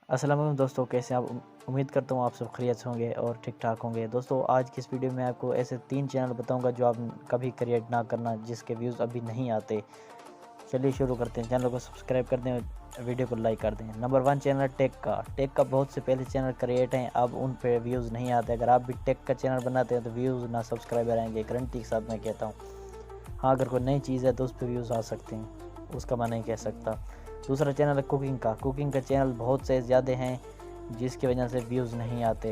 अस्सलाम वालेकुम दोस्तों, कैसे हैं आप। उम्मीद करता हूँ आप सब खैरियत से होंगे और ठीक ठाक होंगे। दोस्तों आज की इस वीडियो में आपको ऐसे 3 चैनल बताऊंगा जो आप कभी क्रिएट ना करना, जिसके व्यूज़ अभी नहीं आते। चलिए शुरू करते हैं। चैनल को सब्सक्राइब कर दें, वीडियो को लाइक कर दें। नंबर 1 चैनल टेक का बहुत से पहले चैनल क्रिएट हैं, अब उन पे व्यूज़ नहीं आते। अगर आप भी टेक का चैनल बनाते हैं तो व्यूज़ ना सब्सक्राइबर आएंगे, गारंटी के साथ मैं कहता हूँ। हाँ, अगर कोई नई चीज़ है तो उस पर व्यूज़ आ सकते हैं, उसका मैं नहीं कह सकता। दूसरा चैनल है कुकिंग का चैनल बहुत से ज़्यादा हैं, जिसकी वजह से व्यूज़ नहीं आते।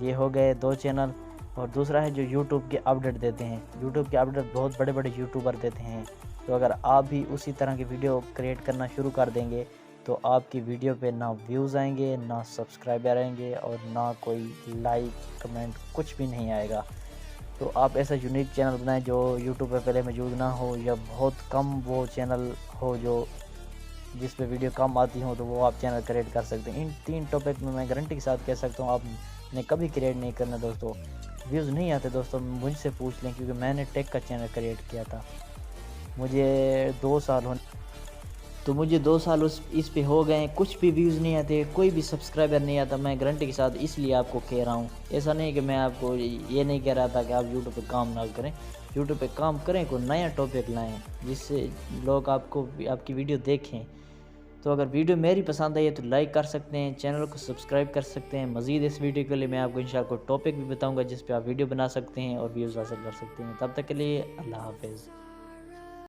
ये हो गए 2 चैनल। और दूसरा है जो यूट्यूब के अपडेट देते हैं। यूट्यूब के अपडेट बहुत बड़े बड़े यूट्यूबर देते हैं। तो अगर आप भी उसी तरह की वीडियो क्रिएट करना शुरू कर देंगे तो आपकी वीडियो पे ना व्यूज़ आएंगे, ना सब्सक्राइबर आएंगे और ना कोई लाइक कमेंट, कुछ भी नहीं आएगा। तो आप ऐसा यूनिक चैनल बनाएं जो यूट्यूब पे पहले मौजूद ना हो, या बहुत कम वो चैनल हो जो जिस पे वीडियो कम आती हो, तो वो आप चैनल क्रिएट कर सकते हैं। इन 3 टॉपिक में मैं गारंटी के साथ कह सकता हूँ आपने कभी क्रिएट नहीं करना दोस्तों। व्यूज़ नहीं आते दोस्तों, मुझसे पूछ लें, क्योंकि मैंने टेक का चैनल क्रिएट किया था। मुझे 2 साल होने तो मुझे 2 साल इस पे हो गए हैं, कुछ भी व्यूज़ नहीं आते, कोई भी सब्सक्राइबर नहीं आता। मैं गारंटी के साथ इसलिए आपको कह रहा हूँ। ऐसा नहीं कि मैं आपको ये नहीं कह रहा था कि आप यूट्यूब पे काम ना करें। यूट्यूब पे काम करें, कोई नया टॉपिक लाएं जिससे लोग आपकी वीडियो देखें। तो अगर वीडियो मेरी पसंद आई है तो लाइक कर सकते हैं, चैनल को सब्सक्राइब कर सकते हैं। मज़ीद इस वीडियो के लिए मैं आपको इंशाल्लाह कोई टॉपिक भी बताऊंगा जिस पे आप वीडियो बना सकते हैं और व्यूज़ हासिल कर सकते हैं। तब तक के लिए अल्लाह हाफ़िज़।